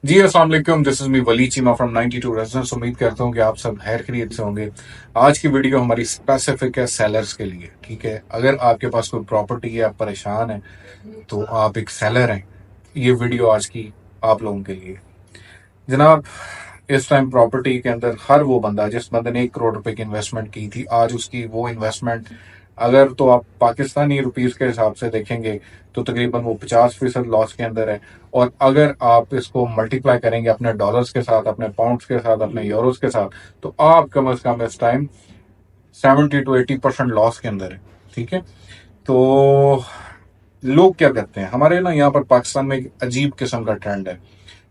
जी अस्सलाम वालेकुम, this is me Wali Cheema from 92 residence. उम्मीद करता हूँ कि आप सब खैर खैरियत से होंगे। आज की वीडियो हमारी स्पेसिफिक है सेलर्स के लिए। ठीक है, अगर आपके पास कोई प्रॉपर्टी है, आप परेशान हैं, तो आप एक सेलर हैं, ये वीडियो आज की आप लोगों के लिए। जनाब, इस टाइम प्रॉपर्टी के अंदर हर वो बंदा जिस बंदे ने 1 करोड़ रुपए की इन्वेस्टमेंट की थी, आज उसकी वो इन्वेस्टमेंट अगर तो आप पाकिस्तानी रुपीस के हिसाब से देखेंगे तो तकरीबन वो 50% लॉस के अंदर है। और अगर आप इसको मल्टीप्लाई करेंगे अपने डॉलर्स के साथ, अपने पाउंड्स के साथ, अपने यूरोस के साथ, तो आप कम अज कम इस टाइम 70 to 80% लॉस के अंदर है। ठीक है, तो लोग क्या करते हैं हमारे ना, यहाँ पर पाकिस्तान में एक अजीब किस्म का ट्रेंड है।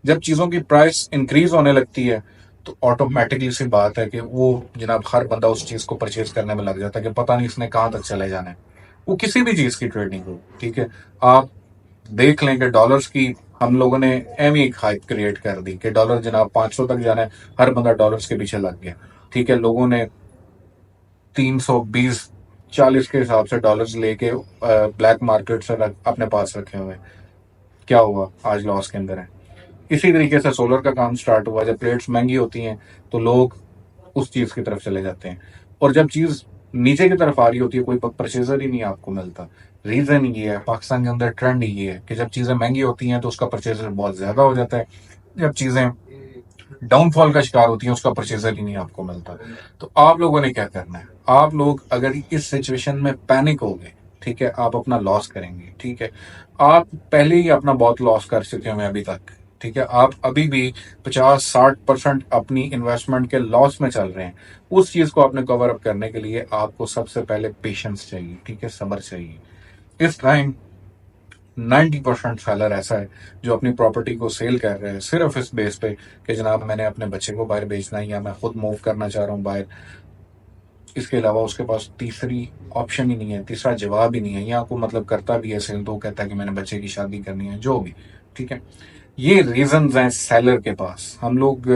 जब चीजों की प्राइस इंक्रीज होने लगती है तो ऑटोमेटिकली सी बात है कि वो जनाब हर बंदा उस चीज को परचेज करने में लग जाता है कि पता नहीं इसने कहां तक चले जाना है। वो किसी भी चीज की ट्रेडिंग हो, ठीक है। आप देख लें कि डॉलर्स की हम लोगों ने एम एक हाइप क्रिएट कर दी कि डॉलर जनाब 500 तक जाना है, हर बंदा डॉलर्स के पीछे लग गया। ठीक है, लोगों ने 320-40 के हिसाब से डॉलर्स लेके ब्लैक मार्केट से अपने पास रखे हुए हैं। क्या हुआ, आज लॉस के अंदर है। इसी तरीके से सोलर का काम स्टार्ट हुआ। जब प्लेट्स महंगी होती हैं तो लोग उस चीज की तरफ चले जाते हैं, और जब चीज नीचे की तरफ आ रही होती है कोई परचेजर ही नहीं आपको मिलता। रीजन ये है, पाकिस्तान के अंदर ट्रेंड ये है कि जब चीजें महंगी होती हैं तो उसका परचेजर बहुत ज्यादा हो जाता है। जब चीजें डाउनफॉल का शिकार होती है उसका परचेजर ही नहीं आपको मिलता। तो आप लोगों ने क्या करना है, आप लोग अगर इस सिचुएशन में पैनिक हो गए, ठीक है, आप अपना लॉस करेंगे। ठीक है, आप पहले ही अपना बहुत लॉस कर चुके हैं अभी तक। ठीक है, आप अभी भी 50-60% अपनी इन्वेस्टमेंट के लॉस में चल रहे हैं। उस चीज को आपने कवर अप करने के लिए आपको सबसे पहले पेशेंस चाहिए, ठीक है, सब्र चाहिए। इस टाइम 90% सेलर ऐसा है जो अपनी प्रॉपर्टी को सेल कर रहे हैं सिर्फ इस बेस पे कि जनाब मैंने अपने बच्चे को बाहर बेचना है या मैं खुद मूव करना चाह रहा हूँ बाहर। इसके अलावा उसके पास तीसरी ऑप्शन ही नहीं है, तीसरा जवाब ही नहीं है। यहाँ को मतलब करता भी है सेल तो कहता है कि मैंने बच्चे की शादी करनी है, जो भी। ठीक है, ये रीजन हैं सेलर के पास। हम लोग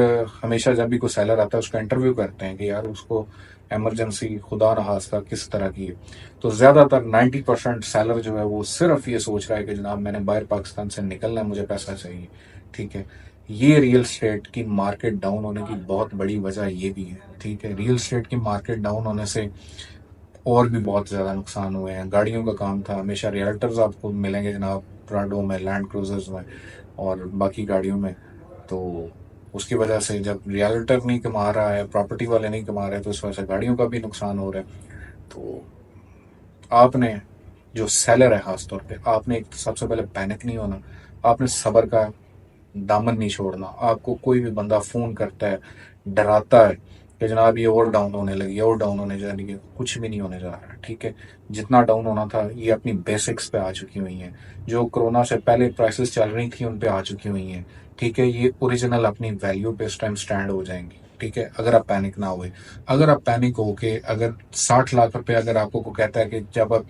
हमेशा जब भी कोई सेलर आता है उसका इंटरव्यू करते हैं कि यार उसको इमरजेंसी खुदा न खास्ता किस तरह की है। तो ज्यादातर 90% सेलर जो है वो सिर्फ ये सोच रहा है कि जनाब मैंने बाहर पाकिस्तान से निकलना है, मुझे पैसा चाहिए। ठीक है, ये रियल स्टेट की मार्केट डाउन होने की बहुत बड़ी वजह ये भी है। ठीक है, रियल स्टेट की मार्केट डाउन होने से और भी बहुत ज्यादा नुकसान हुए हैं। गाड़ियों का काम था, हमेशा रियल्टर्स आपको मिलेंगे जनाब, प्राडो में, लैंड क्रूजर्स में और बाकी गाड़ियों में। तो उसकी वजह से जब रियल्टर नहीं कमा रहा है, प्रॉपर्टी वाले नहीं कमा रहे, तो इस वजह से गाड़ियों का भी नुकसान हो रहा है। तो आपने, जो सेलर है खासतौर पे, आपने एक सबसे पहले पैनिक नहीं होना, आपने सबर का दामन नहीं छोड़ना। आपको कोई भी बंदा फोन करता है, डराता है कि जनाब ये और डाउन होने लगी है और डाउन होने जा रही है, कुछ भी नहीं होने जा रहा है। ठीक है, जितना डाउन होना था ये अपनी बेसिक्स पे आ चुकी हुई हैं। जो कोरोना से पहले प्राइसेस चल रही थी उन पे आ चुकी हुई हैं। ठीक है, ये ओरिजिनल अपनी वैल्यू पे इस टाइम स्टैंड हो जाएंगी। ठीक है, अगर आप पैनिक ना हुए। अगर आप पैनिक हो के, अगर 60 लाख रुपए अगर आपको को कहता है कि जब आप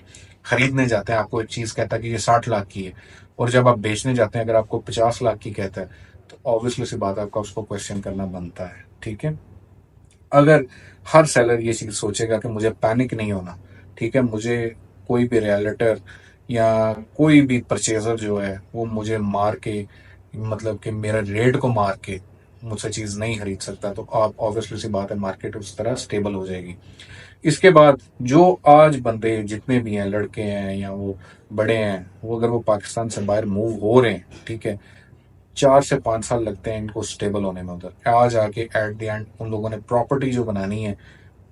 खरीदने जाते हैं आपको एक चीज कहता है कि ये 60 लाख की है, और जब आप बेचने जाते हैं अगर आपको 50 लाख की कहता है, तो ऑब्वियसली सी बात है आपका उसको क्वेश्चन करना बनता है। ठीक है, अगर हर सेलर ये चीज सोचेगा कि मुझे पैनिक नहीं होना, ठीक है, मुझे कोई भी रियलिटर या कोई भी परचेजर जो है वो मुझे मार के, मतलब कि मेरा रेट को मार के मुझसे चीज नहीं खरीद सकता, तो आप ऑब्वियसली सी बात है मार्केट उस तरह स्टेबल हो जाएगी। इसके बाद जो आज बंदे जितने भी हैं, लड़के हैं या वो बड़े हैं, वो अगर वो पाकिस्तान से बाहर मूव हो रहे हैं, ठीक है, 4 से 5 साल लगते हैं इनको स्टेबल होने में। उधर आज आके एट द एंड उन लोगों ने प्रॉपर्टी जो बनानी है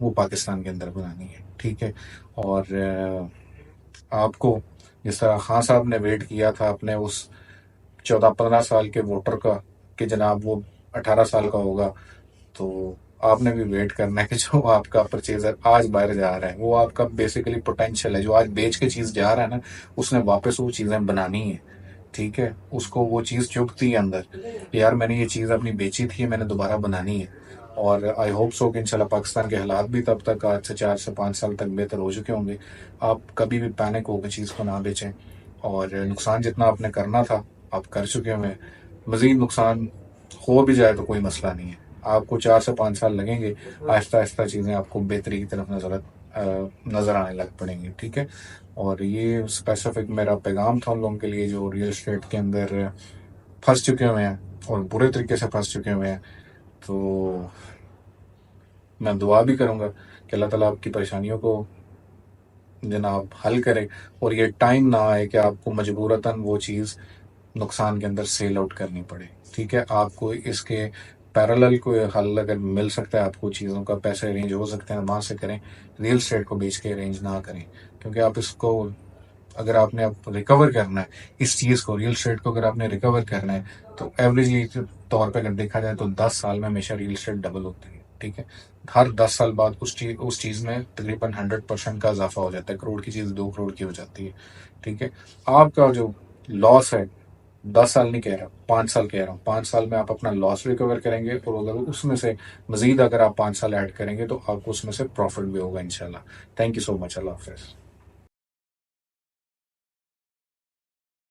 वो पाकिस्तान के अंदर बनानी है। ठीक है, और आपको जिस तरह खान साहब ने वेट किया था अपने उस 14-15 साल के वोटर का कि जनाब वो 18 साल का होगा, तो आपने भी वेट करना है कि जो आपका परचेजर आज बाहर जा रहा है वो आपका बेसिकली पोटेंशियल है। जो आज बेच के चीज जा रहा है ना, उसने वापस वो चीजें बनानी है। ठीक है, उसको वो चीज चुभती है अंदर कि यार मैंने ये चीज अपनी बेची थी, मैंने दोबारा बनानी है। और आई होप सो कि इंशाल्लाह पाकिस्तान के हालात भी तब तक आज से 4 से 5 साल तक बेहतर हो चुके होंगे। आप कभी भी पैनिक होकर चीज को ना बेचें, और नुकसान जितना आपने करना था आप कर चुके हैं। मजीद नुकसान हो भी जाए तो कोई मसला नहीं है, आपको 4 से 5 साल लगेंगे। आहिस्ता आहिस्ता चीज़ें आपको बेहतरी की तरफ नज़र आने लग पड़ेंगी। ठीक है, और ये स्पेसिफिक मेरा पैगाम था उन लोगों के लिए जो रियल एस्टेट के अंदर फंस चुके हुए हैं और बुरे तरीके से फंस चुके हुए हैं। तो मैं दुआ भी करूंगा कि अल्लाह ताला आपकी परेशानियों को जनाब हल करे, और ये टाइम ना आए कि आपको मजबूरतन वो चीज़ नुकसान के अंदर सेल आउट करनी पड़े। ठीक है, आपको इसके पैरेलल कोई हल अगर मिल सकता है, आपको चीज़ों का पैसे अरेंज हो सकते हैं, वहाँ से करें। रियल स्टेट को बेच के अरेंज ना करें, क्योंकि आप इसको, अगर आपने अब रिकवर करना है इस चीज़ को, रियल स्टेट को अगर आपने रिकवर करना है, तो एवरेजली तौर पर अगर देखा जाए तो 10 साल में हमेशा रियल स्टेट डबल होती है। ठीक है, हर 10 साल बाद उस चीज़ में तकरीबन 100% का इजाफा हो जाता है। करोड़ की चीज़ 2 करोड़ की हो जाती है। ठीक है, आपका जो लॉस है, 10 साल नहीं कह रहा, 5 साल कह रहा हूँ, 5 साल में आप अपना लॉस रिकवर करेंगे, और अगर उसमें से मजीद अगर आप 5 साल ऐड करेंगे तो आपको उसमें से प्रॉफिट भी होगा इंशाल्लाह। Thank you so much. अल्लाह हाफिज़।